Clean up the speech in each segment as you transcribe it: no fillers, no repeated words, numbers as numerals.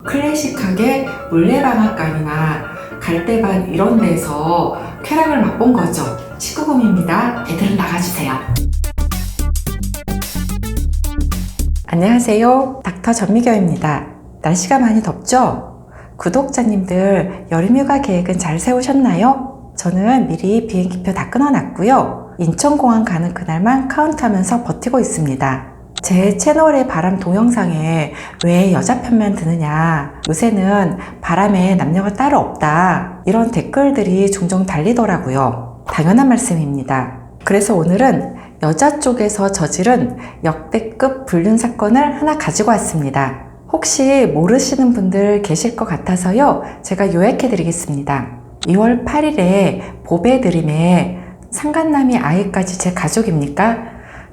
클래식하게 물레방앗간이나 갈대밭 이런 데서 쾌락을 맛본 거죠. 19금입니다. 애들은 나가주세요. 안녕하세요. 닥터 전미경입니다. 날씨가 많이 덥죠? 구독자님들 여름휴가 계획은 잘 세우셨나요? 저는 미리 비행기표 다 끊어놨고요. 인천공항 가는 그날만 카운트하면서 버티고 있습니다. 제 채널의 바람 동영상에 왜 여자 편만 드느냐, 요새는 바람에 남녀가 따로 없다, 이런 댓글들이 종종 달리더라고요. 당연한 말씀입니다. 그래서 오늘은 여자 쪽에서 저지른 역대급 불륜 사건을 하나 가지고 왔습니다. 혹시 모르시는 분들 계실 것 같아서요, 제가 요약해 드리겠습니다. 2월 8일에 보배 드림에 상간남이 아이까지 제 가족입니까?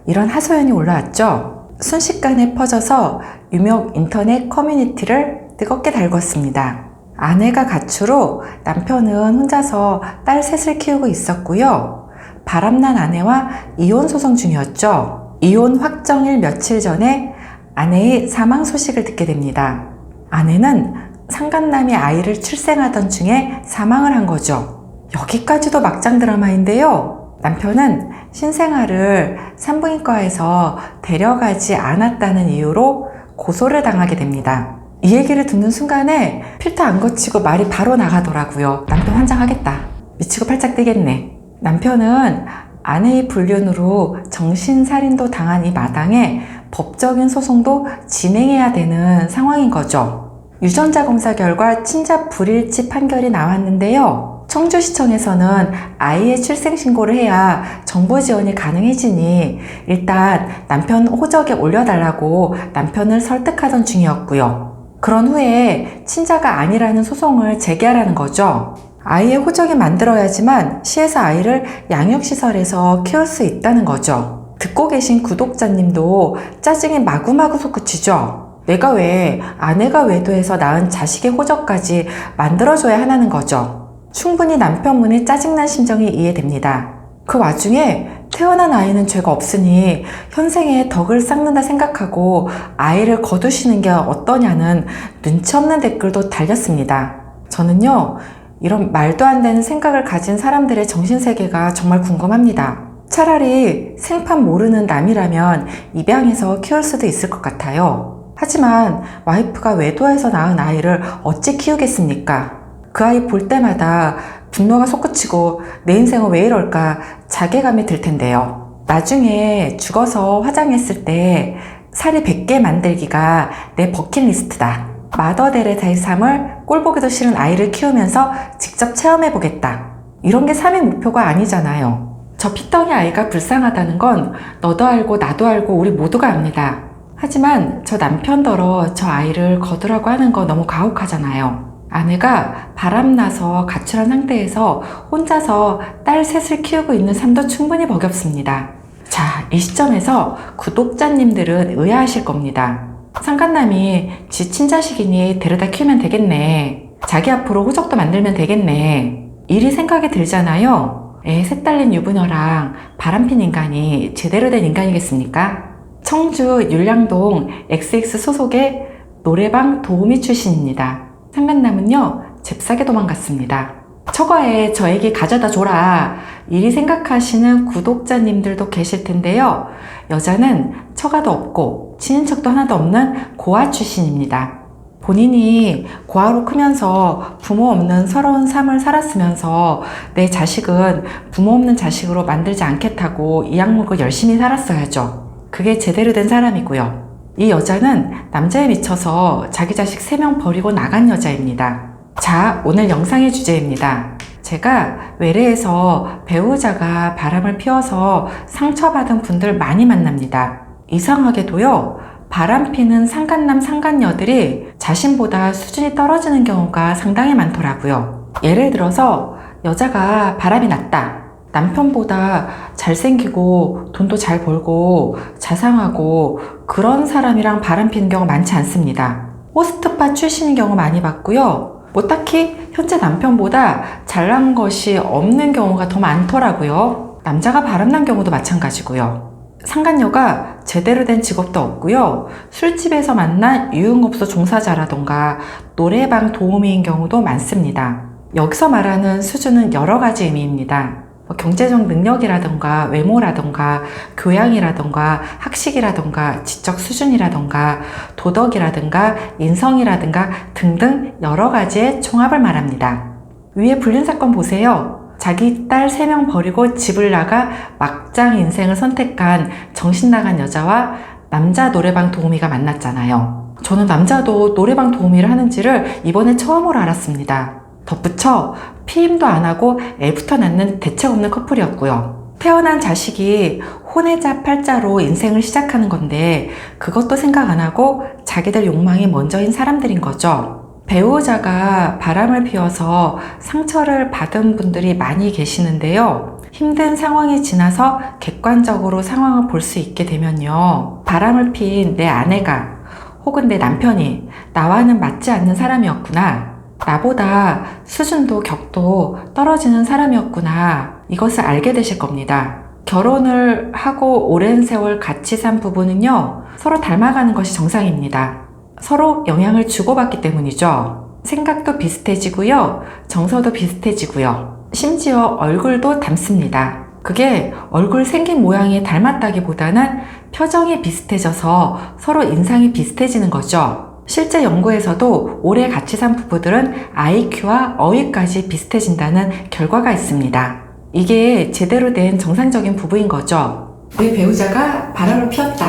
이런 하소연이 올라왔죠. 순식간에 퍼져서 유명 인터넷 커뮤니티를 뜨겁게 달궜습니다. 아내가 가출후 남편은 혼자서 딸 셋을 키우고 있었고요. 바람난 아내와 이혼 소송 중이었죠. 이혼 확정일 며칠 전에 아내의 사망 소식을 듣게 됩니다. 아내는 상간남이 아이를 출생하던 중에 사망을 한 거죠. 여기까지도 막장 드라마인데요. 남편은 신생아를 산부인과에서 데려가지 않았다는 이유로 고소를 당하게 됩니다. 이 얘기를 듣는 순간에 필터 안 거치고 말이 바로 나가더라고요. 남편 환장하겠다. 미치고 팔짝 뛰겠네. 남편은 아내의 불륜으로 정신살인도 당한 이 마당에 법적인 소송도 진행해야 되는 상황인 거죠. 유전자 검사 결과 친자 불일치 판결이 나왔는데요. 청주시청에서는 아이의 출생신고를 해야 정보 지원이 가능해지니 일단 남편 호적에 올려달라고 남편을 설득하던 중이었고요. 그런 후에 친자가 아니라는 소송을 제기하라는 거죠. 아이의 호적이 만들어야지만 시에서 아이를 양육시설에서 키울 수 있다는 거죠. 듣고 계신 구독자님도 짜증이 마구마구 솟구치죠. 내가 왜 아내가 외도해서 낳은 자식의 호적까지 만들어줘야 하는 거죠. 충분히 남편분의 짜증난 심정이 이해됩니다. 그 와중에 태어난 아이는 죄가 없으니 현생에 덕을 쌓는다 생각하고 아이를 거두시는 게 어떠냐는 눈치 없는 댓글도 달렸습니다. 저는요, 이런 말도 안 되는 생각을 가진 사람들의 정신세계가 정말 궁금합니다. 차라리 생판 모르는 남이라면 입양해서 키울 수도 있을 것 같아요. 하지만 와이프가 외도해서 낳은 아이를 어찌 키우겠습니까? 그 아이 볼 때마다 분노가 솟구치고 내 인생은 왜 이럴까 자괴감이 들 텐데요. 나중에 죽어서 화장했을 때 살이 100개 만들기가 내 버킷리스트다. 마더 데레사의 삶을 꼴보기도 싫은 아이를 키우면서 직접 체험해보겠다. 이런 게 삶의 목표가 아니잖아요. 저 피덩이 아이가 불쌍하다는 건 너도 알고 나도 알고 우리 모두가 압니다. 하지만 저 남편더러 저 아이를 거두라고 하는 거 너무 가혹하잖아요. 아내가 바람나서 가출한 상태에서 혼자서 딸 셋을 키우고 있는 삶도 충분히 버겁습니다. 자, 이 시점에서 구독자님들은 의아하실 겁니다. 상간남이 지 친자식이니 데려다 키우면 되겠네. 자기 앞으로 호적도 만들면 되겠네. 이리 생각이 들잖아요. 셋 딸린 유부녀랑 바람핀 인간이 제대로 된 인간이겠습니까? 청주 율량동 XX 소속의 노래방 도우미 출신입니다. 상간남은요, 잽싸게 도망갔습니다. 처가에 저에게 가져다 줘라, 이리 생각하시는 구독자님들도 계실 텐데요. 여자는 처가도 없고 친인척도 하나도 없는 고아 출신입니다. 본인이 고아로 크면서 부모 없는 서러운 삶을 살았으면서 내 자식은 부모 없는 자식으로 만들지 않겠다고 이 약물고 열심히 살았어야죠. 그게 제대로 된 사람이고요. 이 여자는 남자에 미쳐서 자기 자식 3명 버리고 나간 여자입니다. 자, 오늘 영상의 주제입니다. 제가 외래에서 배우자가 바람을 피워서 상처받은 분들 많이 만납니다. 이상하게도요, 바람피는 상간남 상간녀들이 자신보다 수준이 떨어지는 경우가 상당히 많더라고요. 예를 들어서 여자가 바람이 났다. 남편보다 잘생기고 돈도 잘 벌고 자상하고 그런 사람이랑 바람피는 경우 많지 않습니다. 호스트파 출신인 경우 많이 봤고요. 뭐 딱히 현재 남편보다 잘난 것이 없는 경우가 더 많더라고요. 남자가 바람난 경우도 마찬가지고요. 상간녀가 제대로 된 직업도 없고요. 술집에서 만난 유흥업소 종사자라던가 노래방 도우미인 경우도 많습니다. 여기서 말하는 수준은 여러 가지 의미입니다. 경제적 능력이라던가 외모라던가 교양이라던가 학식이라던가 지적 수준이라던가 도덕이라던가 인성이라던가 등등 여러 가지의 총합을 말합니다. 위에 불륜 사건 보세요. 자기 딸 3명 버리고 집을 나가 막장 인생을 선택한 정신 나간 여자와 남자 노래방 도우미가 만났잖아요. 저는 남자도 노래방 도우미를 하는지를 이번에 처음으로 알았습니다. 덧붙여 피임도 안 하고 애부터 낳는 대책 없는 커플이었고요. 태어난 자식이 혼외자 팔자로 인생을 시작하는 건데 그것도 생각 안 하고 자기들 욕망이 먼저인 사람들인 거죠. 배우자가 바람을 피워서 상처를 받은 분들이 많이 계시는데요. 힘든 상황이 지나서 객관적으로 상황을 볼 수 있게 되면요. 바람을 핀 내 아내가 혹은 내 남편이 나와는 맞지 않는 사람이었구나. 나보다 수준도 격도 떨어지는 사람이었구나. 이것을 알게 되실 겁니다. 결혼을 하고 오랜 세월 같이 산 부부는요. 서로 닮아가는 것이 정상입니다. 서로 영향을 주고받기 때문이죠. 생각도 비슷해지고요. 정서도 비슷해지고요. 심지어 얼굴도 닮습니다. 그게 얼굴 생긴 모양이 닮았다기보다는 표정이 비슷해져서 서로 인상이 비슷해지는 거죠. 실제 연구에서도 오래 같이 산 부부들은 IQ와 어휘까지 비슷해진다는 결과가 있습니다. 이게 제대로 된 정상적인 부부인 거죠. 내 배우자가 바람을 피웠다.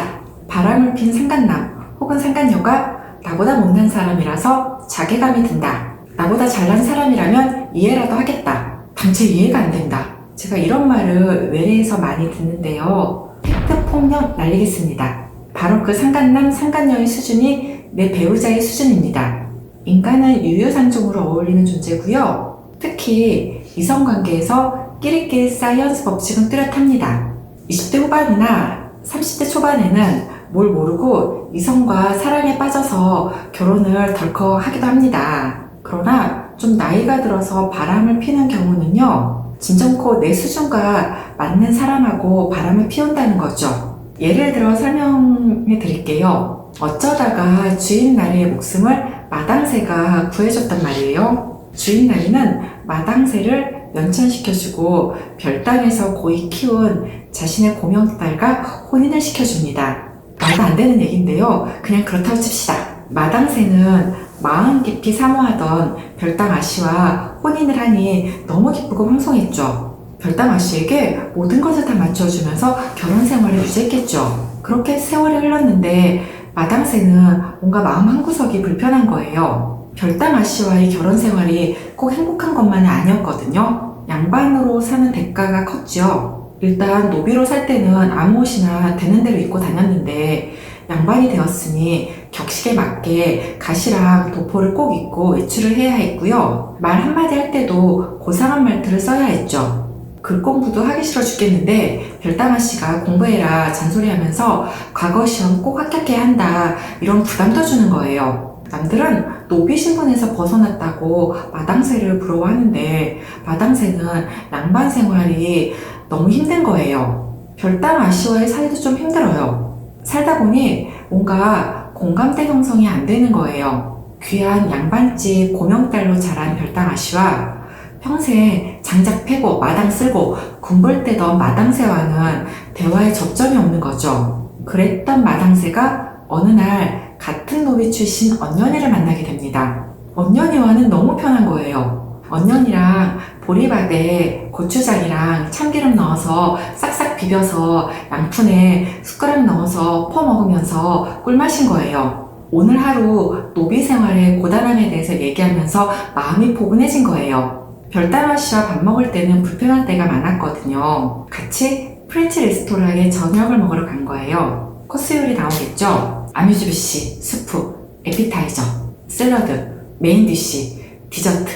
바람을 핀 상간남 혹은 상간녀가 나보다 못난 사람이라서 자괴감이 든다. 나보다 잘난 사람이라면 이해라도 하겠다. 당최 이해가 안 된다. 제가 이런 말을 외래에서 많이 듣는데요. 팩트 폭력 날리겠습니다. 바로 그 상간남, 상간녀의 수준이 내 배우자의 수준입니다. 인간은 유유상종으로 어울리는 존재고요. 특히 이성관계에서 끼리끼리 사이언스 법칙은 뚜렷합니다. 20대 후반이나 30대 초반에는 뭘 모르고 이성과 사랑에 빠져서 결혼을 덜컥 하기도 합니다. 그러나 좀 나이가 들어서 바람을 피는 경우는요. 진정코 내 수준과 맞는 사람하고 바람을 피운다는 거죠. 예를 들어 설명해 드릴게요. 어쩌다가 주인 나리의 목숨을 마당새가 구해줬단 말이에요. 주인 나리는 마당새를 면천시켜주고 별당에서 고이 키운 자신의 고명딸과 혼인을 시켜줍니다. 말도 안 되는 얘기인데요. 그냥 그렇다고 칩시다. 마당새는 마음 깊이 사모하던 별당 아씨와 혼인을 하니 너무 기쁘고 황송했죠. 별당 아씨에게 모든 것을 다 맞춰주면서 결혼 생활을 유지했겠죠. 그렇게 세월이 흘렀는데 마당새는 뭔가 마음 한구석이 불편한 거예요. 별당 아씨와의 결혼 생활이 꼭 행복한 것만은 아니었거든요. 양반으로 사는 대가가 컸죠. 일단 노비로 살 때는 아무 옷이나 되는 대로 입고 다녔는데 양반이 되었으니 격식에 맞게 가시랑 도포를 꼭 입고 외출을 해야 했고요. 말 한마디 할 때도 고상한 말투를 써야 했죠. 글 공부도 하기 싫어 죽겠는데 별당아씨가 공부해라 잔소리하면서 과거 시험 꼭 합격해야 한다 이런 부담도 주는 거예요. 남들은 노비 신분에서 벗어났다고 마당새를 부러워하는데 마당새는 양반 생활이 너무 힘든 거예요. 별당 아씨와의 사이도 좀 힘들어요. 살다 보니 뭔가 공감대 형성이 안 되는 거예요. 귀한 양반집 고명딸로 자란 별당 아씨와 평생 장작 패고 마당 쓸고 군볼 떼던 마당새와는 대화의 접점이 없는 거죠. 그랬던 마당새가 어느 날 같은 노비 출신 언년이를 만나게 됩니다. 언년이와는 너무 편한 거예요. 언년이랑 보리밥에 고추장이랑 참기름 넣어서 싹싹 비벼서 양푼에 숟가락 넣어서 퍼먹으면서 꿀 마신 거예요. 오늘 하루 노비 생활의 고단함에 대해서 얘기하면서 마음이 포근해진 거예요. 별당 아씨와 밥 먹을 때는 불편한 때가 많았거든요. 같이 프렌치 레스토랑에 저녁을 먹으러 간 거예요. 코스 요리 나오겠죠? 아뮤즈비시, 수프, 에피타이저, 샐러드, 메인 디쉬, 디저트,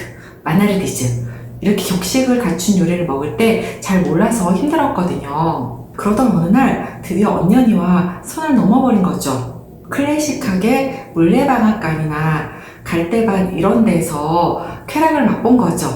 마나르디즈 이렇게 격식을 갖춘 요리를 먹을 때 잘 몰라서 힘들었거든요. 그러던 어느 날 드디어 언년이와 선을 넘어버린 거죠. 클래식하게 물레방앗간이나 갈대밭 이런 데서 쾌락을 맛본 거죠.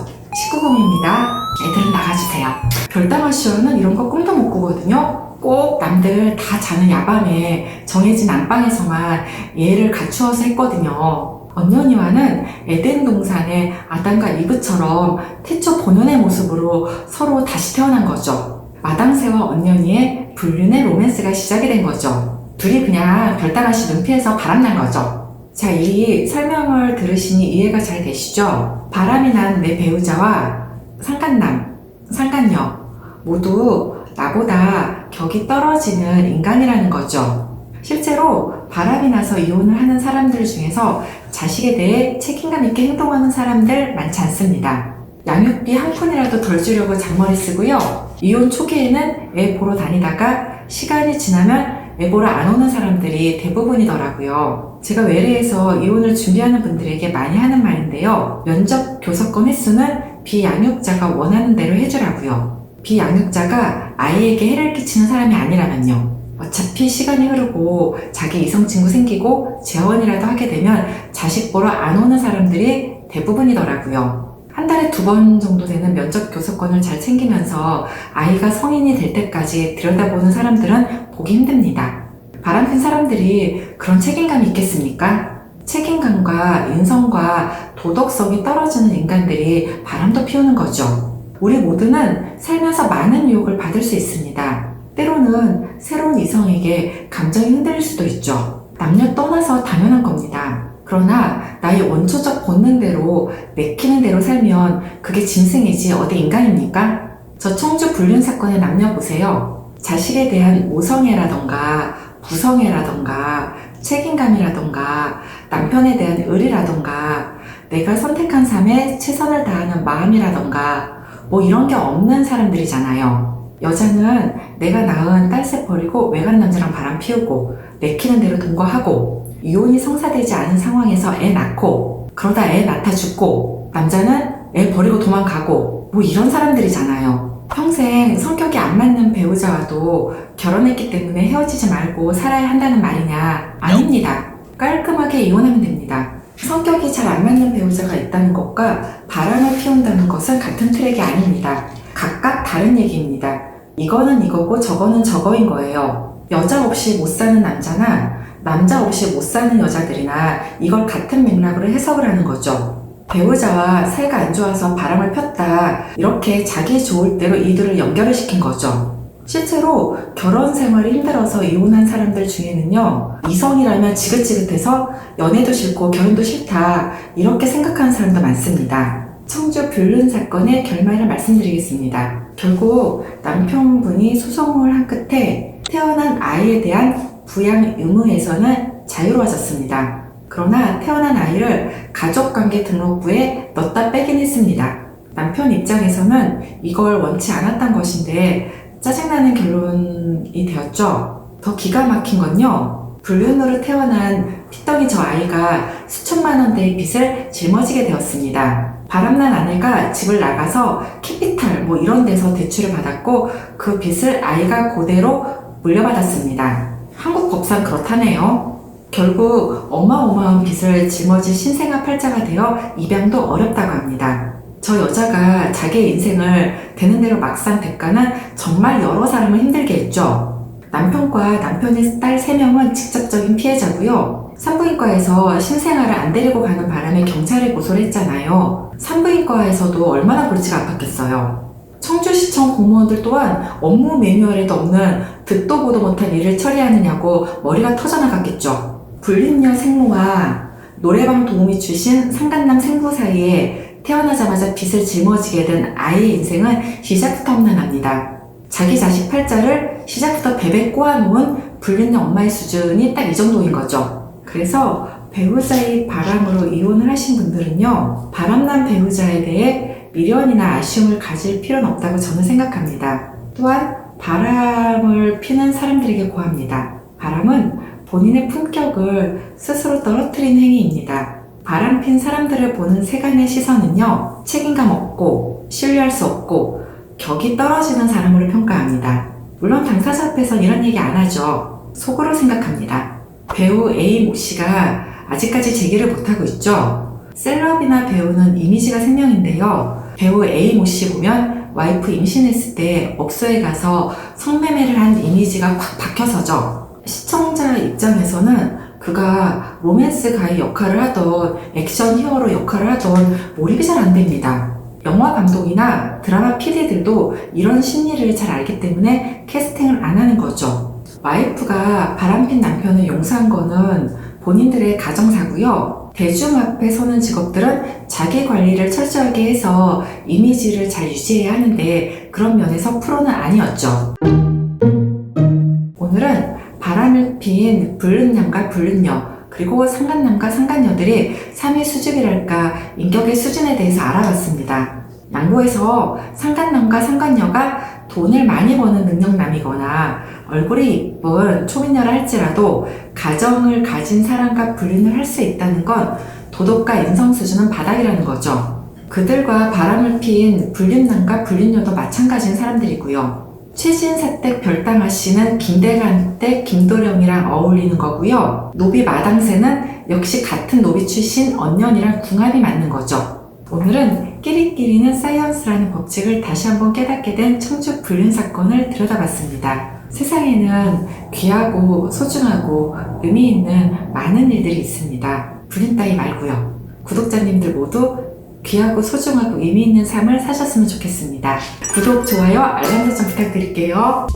19금입니다. 애들은 나가주세요. 별당 아씨와는 이런 거 꿈도 못 꾸거든요. 꼭 남들 다 자는 야밤에 정해진 안방에서만 예를 갖추어서 했거든요. 언년이와는 에덴 동산의 아담과 이브처럼 태초 본연의 모습으로 서로 다시 태어난 거죠. 마당새와 언년이의 불륜의 로맨스가 시작이 된 거죠. 둘이 그냥 별따가시 눈피해서 바람난 거죠. 자, 이 설명을 들으시니 이해가 잘 되시죠? 바람이 난 내 배우자와 상간남, 상간녀 모두 나보다 격이 떨어지는 인간이라는 거죠. 실제로 바람이 나서 이혼을 하는 사람들 중에서 자식에 대해 책임감 있게 행동하는 사람들 많지 않습니다. 양육비 한 푼이라도 덜 주려고 잔머리 쓰고요. 이혼 초기에는 애 보러 다니다가 시간이 지나면 애 보러 안 오는 사람들이 대부분이더라고요. 제가 외래에서 이혼을 준비하는 분들에게 많이 하는 말인데요. 면접 교섭권 횟수는 비양육자가 원하는 대로 해주라고요. 비양육자가 아이에게 해를 끼치는 사람이 아니라면요. 어차피 시간이 흐르고 자기 이성친구 생기고 재혼이라도 하게 되면 자식 보러 안 오는 사람들이 대부분이더라고요. 한 달에 2번 정도 되는 면접 교섭권을 잘 챙기면서 아이가 성인이 될 때까지 들여다보는 사람들은 보기 힘듭니다. 바람핀 사람들이 그런 책임감이 있겠습니까? 책임감과 인성과 도덕성이 떨어지는 인간들이 바람도 피우는 거죠. 우리 모두는 살면서 많은 유혹을 받을 수 있습니다. 때로는 새로운 이성에게 감정이 흔들릴 수도 있죠. 남녀 떠나서 당연한 겁니다. 그러나 나의 원초적 본능대로 내키는 대로 살면 그게 짐승이지 어디 인간입니까? 저 청주 불륜 사건의 남녀 보세요. 자식에 대한 모성애라던가 부성애라던가 책임감이라던가 남편에 대한 의리라던가 내가 선택한 삶에 최선을 다하는 마음이라던가 뭐 이런 게 없는 사람들이잖아요. 여자는 내가 낳은 딸새 버리고 외간 남자랑 바람 피우고 내키는 대로 동거하고 이혼이 성사되지 않은 상황에서 애 낳고 그러다 애 낳다 죽고 남자는 애 버리고 도망가고 뭐 이런 사람들이잖아요. 평생 성격이 안 맞는 배우자와도 결혼했기 때문에 헤어지지 말고 살아야 한다는 말이냐? 아닙니다. 깔끔하게 이혼하면 됩니다. 성격이 잘 안 맞는 배우자가 있다는 것과 바람을 피운다는 것은 같은 트랙이 아닙니다. 각각 다른 얘기입니다. 이거는 이거고 저거는 저거인 거예요. 여자 없이 못 사는 남자나 남자 없이 못 사는 여자들이나 이걸 같은 맥락으로 해석을 하는 거죠. 배우자와 사이가 안 좋아서 바람을 폈다 이렇게 자기 좋을 대로 이들을 연결을 시킨 거죠. 실제로 결혼 생활이 힘들어서 이혼한 사람들 중에는요, 이성이라면 지긋지긋해서 연애도 싫고 결혼도 싫다 이렇게 생각하는 사람도 많습니다. 청주 불륜 사건의 결말을 말씀드리겠습니다. 결국 남편분이 소송을 한 끝에 태어난 아이에 대한 부양 의무에서는 자유로워졌습니다. 그러나 태어난 아이를 가족관계 등록부에 넣었다 빼긴 했습니다. 남편 입장에서는 이걸 원치 않았던 것인데 짜증나는 결론이 되었죠. 더 기가 막힌 건요, 불륜으로 태어난 피덩이 저 아이가 수천만 원대의 빚을 짊어지게 되었습니다. 바람난 아내가 집을 나가서 캐피탈 뭐 이런 데서 대출을 받았고 그 빚을 아이가 그대로 물려받았습니다. 한국 법상 그렇다네요. 결국 어마어마한 빚을 짊어질 신생아 팔자가 되어 입양도 어렵다고 합니다. 저 여자가 자기의 인생을 되는 대로 막상 대가는 정말 여러 사람을 힘들게 했죠. 남편과 남편의 딸 3명은 직접적인 피해자고요. 산부인과에서 신생아를 안 데리고 가는 바람에 경찰에 고소를 했잖아요. 산부인과에서도 얼마나 골치가 아팠겠어요. 청주시청 공무원들 또한 업무 매뉴얼에도 없는 듣도 보도 못한 일을 처리하느냐고 머리가 터져나갔겠죠. 불륜녀 생모와 노래방 도우미 출신 상간남 생부 사이에 태어나자마자 빚을 짊어지게 된 아이의 인생은 시작부터 험난합니다. 자기 자식 팔자를 시작부터 베베 꼬아놓은 불륜녀 엄마의 수준이 딱 이 정도인 거죠. 그래서 배우자의 바람으로 이혼을 하신 분들은요, 바람난 배우자에 대해 미련이나 아쉬움을 가질 필요는 없다고 저는 생각합니다. 또한 바람을 피는 사람들에게 고합니다. 바람은 본인의 품격을 스스로 떨어뜨린 행위입니다. 바람핀 사람들을 보는 세간의 시선은요, 책임감 없고 신뢰할 수 없고 격이 떨어지는 사람으로 평가합니다. 물론 당사자 앞에선 이런 얘기 안 하죠. 속으로 생각합니다. 배우 A 모 씨가 아직까지 재기를 못하고 있죠. 셀럽이나 배우는 이미지가 생명인데요. 배우 A 모 씨 보면 와이프 임신했을 때 업소에 가서 성매매를 한 이미지가 확 박혀서죠. 시청자 입장에서는 그가 로맨스 가이 역할을 하던 액션 히어로 역할을 하던 몰입이 잘 안 됩니다. 영화 감독이나 드라마 PD들도 이런 심리를 잘 알기 때문에 캐스팅을 안 하는 거죠. 와이프가 바람핀 남편을 용서한 거는 본인들의 가정사고요. 대중 앞에 서는 직업들은 자기 관리를 철저하게 해서 이미지를 잘 유지해야 하는데 그런 면에서 프로는 아니었죠. 오늘은 바람을 핀 불륜남과 불륜녀 그리고 상간남과 상간녀들이 삶의 수준이랄까 인격의 수준에 대해서 알아봤습니다. 양보해서 상간남과 상간녀가 돈을 많이 버는 능력남이거나 얼굴이 이쁜 초미녀라 할지라도 가정을 가진 사람과 불륜을 할 수 있다는 건 도덕과 인성 수준은 바닥이라는 거죠. 그들과 바람을 핀 불륜남과 불륜녀도 마찬가지인 사람들이고요. 최진사댁 별당아 씨는 김대관댁 김도령이랑 어울리는 거고요. 노비 마당새는 역시 같은 노비 출신 언년이랑 궁합이 맞는 거죠. 오늘은 끼리끼리는 사이언스라는 법칙을 다시 한번 깨닫게 된 청주 불륜 사건을 들여다봤습니다. 세상에는 귀하고 소중하고 의미 있는 많은 일들이 있습니다. 불륜 따위 말고요. 구독자님들 모두 귀하고 소중하고 의미 있는 삶을 사셨으면 좋겠습니다. 구독, 좋아요, 알람 설정 부탁드릴게요.